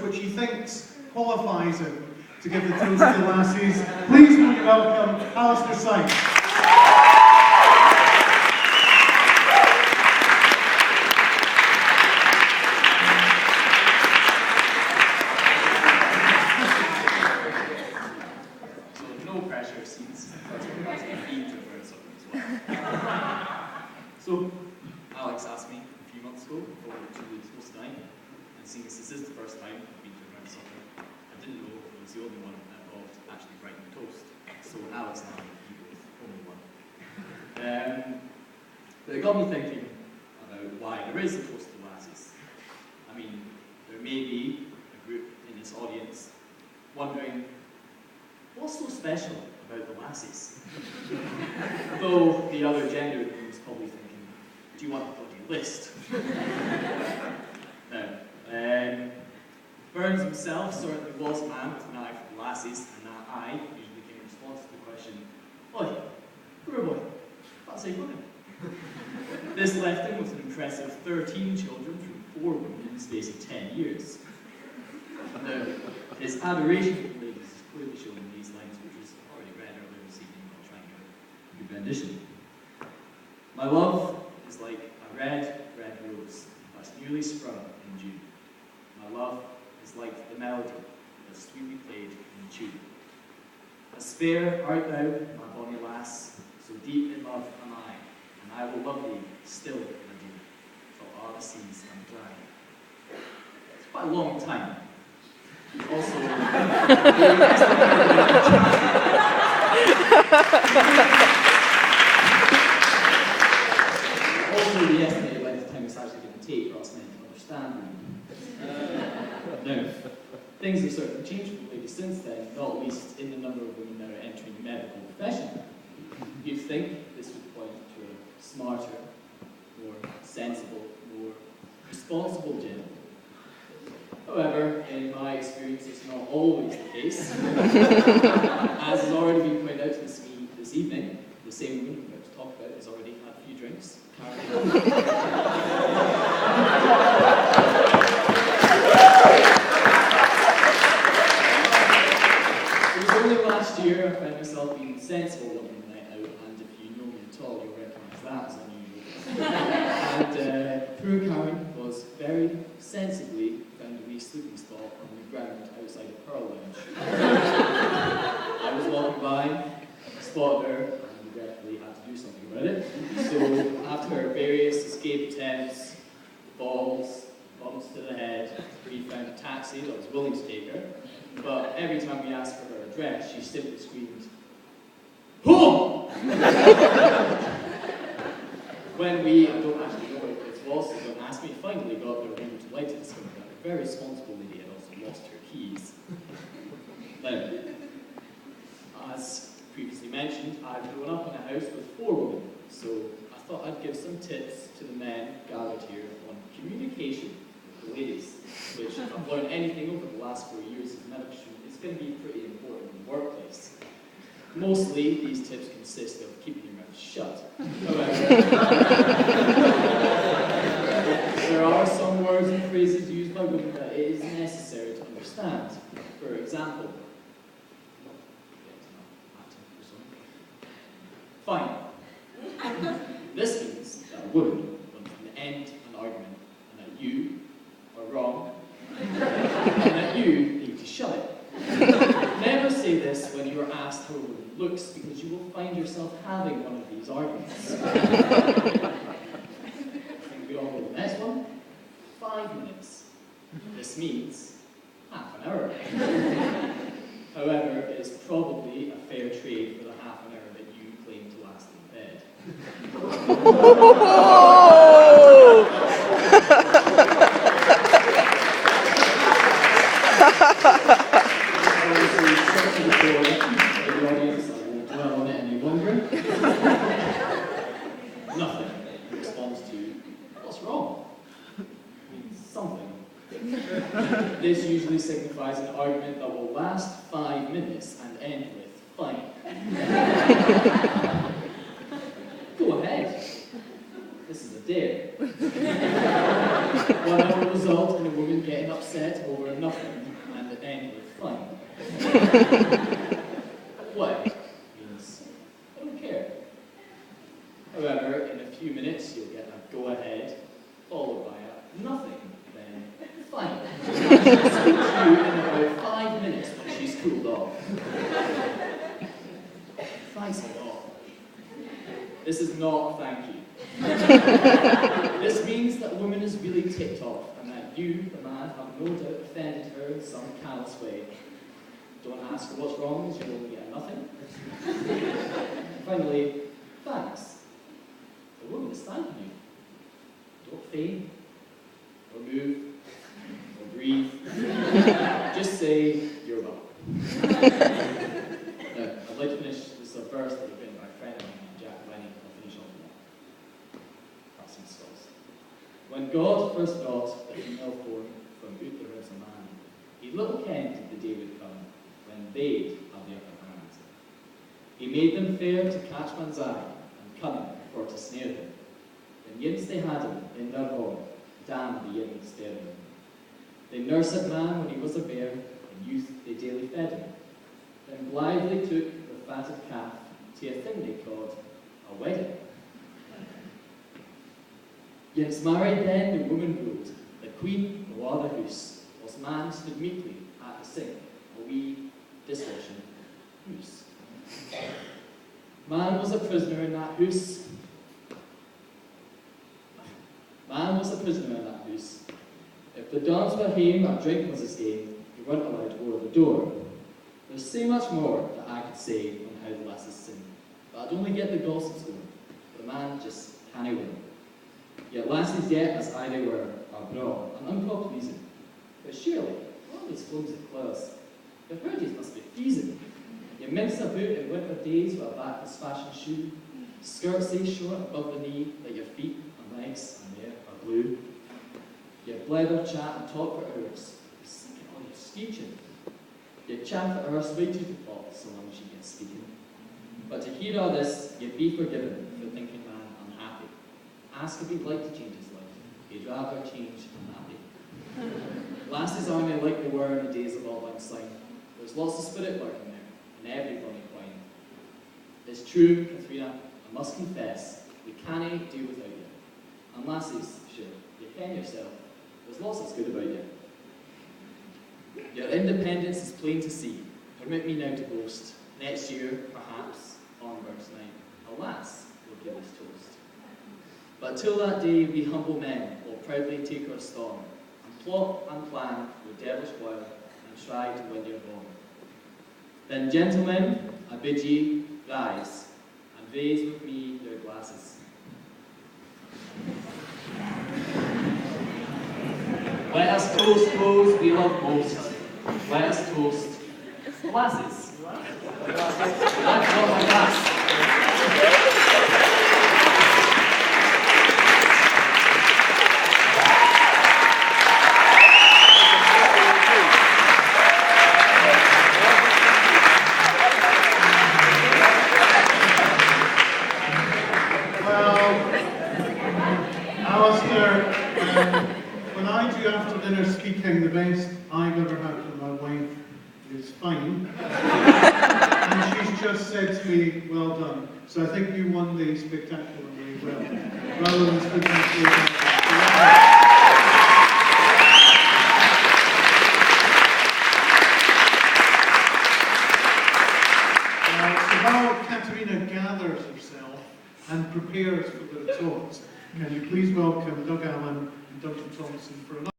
which he thinks qualifies him to give the toast to the Lassies. Please will you welcome Alastair Syme. So, Alex asked me a few months ago, before we were 2 weeks post tonight, and seeing as this is the first time I've been to a MedSoc, I didn't know if I was the only one involved actually writing the toast. So Alex and I were the only one. But it got me thinking about why there is a toast to Lassies. I mean, there may be a group in this audience wondering, what's so special about the Lassies? Though the other gender is probably thinking, do you want a bloody list? No. Burns himself certainly was a man with an eye for the Lassies, and that eye usually came in response to the question, oi, poor boy, what's he doing? This left him with an impressive 13 children from 4 women in the space of 10 years. Now, his adoration for the ladies is clearly shown in these lines, which is already read earlier this evening. I'll try and give a good rendition. My love is like a red, red rose that's newly sprung in June. My love is like the melody that's sweetly played in tune. As fair art thou, my bonny lass, so deep in love am I, and I will love thee still, my dear, till all the seas run dry. It's quite a long time. Also, the estimated length of time it's actually going to take for us men to understand them. Now, things have certainly changed for ladies since then, not least in the number of women that are entering the medical profession. You'd think this would point to a smarter, more sensible, more responsible gender. However, in my experience, it's not always the case. As has already been pointed out to me this evening, the same woman we're about to talk about has already had a few drinks. It was only last year I found myself being sensible one night out, and if you know me at all, you'll recognise that as unusual. And poor Karen was very sensibly found a wee sleeping spot on the ground outside of her lounge. I was walking by, spotted her, and regretfully had to do something about it. So after various escape attempts, falls, bumps to the head, we found a taxi that was willing to take her. But every time we asked for her address, she simply screamed, "Home!" When we, I don't actually know what it was, so don't ask me, finally got there, we were delighted to discover that a very responsible lady had also lost her keys. Now, as previously mentioned, I've grown up in a house with 4 women, so I thought I'd give some tips to the men gathered here on communication with the ladies, which, if I've learned anything over the last 4 years as a medical student, it's going to be pretty important in the workplace. Mostly, these tips consist of keeping your mouth shut. However, there are some words and phrases used by women that it is necessary to understand. For example, fine. This means that a woman wants to end an argument and that you are wrong and that you need to shut it. Never say this when you are asked how a woman looks, because you will find yourself having one of these arguments. I think we all know the next one. 5 minutes. This means half an hour. However, it is probably a fair trade for the half an hour that you claim to last in bed. Nothing in response to, what's wrong? Something. This usually signifies an argument that will last 5 minutes and end with fine. Go ahead. This is a dare. One that will result in a woman getting upset over nothing and the end with fine. What means I don't care. However, in a few minutes you'll get a go-ahead, followed by a nothing, then fine. She'll speak to you in about 5 minutes when she's cooled off. Thanks a lot. This is not thank you. This means that a woman is really ticked off and that you, the man, have no doubt offended her in some callous way. Don't ask her what's wrong, as you'll only get a nothing. Finally, thanks. The woman is thanking you. Don't faint, or move, or breathe. Just say, you're welcome. Now, I'd like to finish this verse that was written by a friend of mine, Jack Lenny. I'll finish off with that. Perhaps some skulls. When God first got the female form from out the ribs of man, he little kenned the day would come when they'd have the upper hand. He made them fair to catch man's eye, and cunning for to snare them. Then yinst they had him in their hall, damn the yin stared him. They nursed man when he was a bear, in youth they daily fed him. Then blithely took the fatted calf to a thing they called a wedding. Yinst married then the woman ruled, the queen o'er the house, whilst man stood meekly at the sink, a wee dishwashing house. Man was a prisoner in that house. Man was a prisoner in that house. If the dons were hame or drink was his game, he weren't allowed over the door. There's so much more that I could say on how the lasses sing, but I'd only get the gossips going. The man just can't win. Yet lasses yet as I they were, are braw and unpropped reason. But surely, all these flimsy clothes, the birdies must be freezing. You mince about in winter days with a backless fashion shoe, skirts so short above the knee that your feet and legs and there are blue. You blether, chat and talk for hours, you're sinking all your screeching. You chaff at her way to the pot so long as she gets speaking. But to hear all this, you'd be forgiven for thinking man unhappy. Ask if he'd like to change his life. He'd rather change unhappy. Lassies are only like they were in the days of Auld Lang Syne. There's lots of spirit lurking there, in every bonny quine. It's true, Katharina, I must confess, we cannae do without you. And lassies, sure, you ken yourself, there's lots that's good about you. Your independence is plain to see. Permit me now to boast. Next year, perhaps, on Birth's night, alas, we'll give this toast. But till that day, we humble men will proudly take our storm, and plot and plan with devilish wile, and try to win your home. Then, gentlemen, I bid ye rise, and raise with me your glasses. Let us toast those we love most. Let us toast lasses. That's not my glass. Alastair, when I do after dinner speaking, the best I've ever had from my wife is fine. And she's just said to me, well done. So I think you won the spectacularly well, rather than spectacularly. So while Katharina gathers herself and prepares for the retort, can you please welcome Doug Allen and Dr. Thompson for another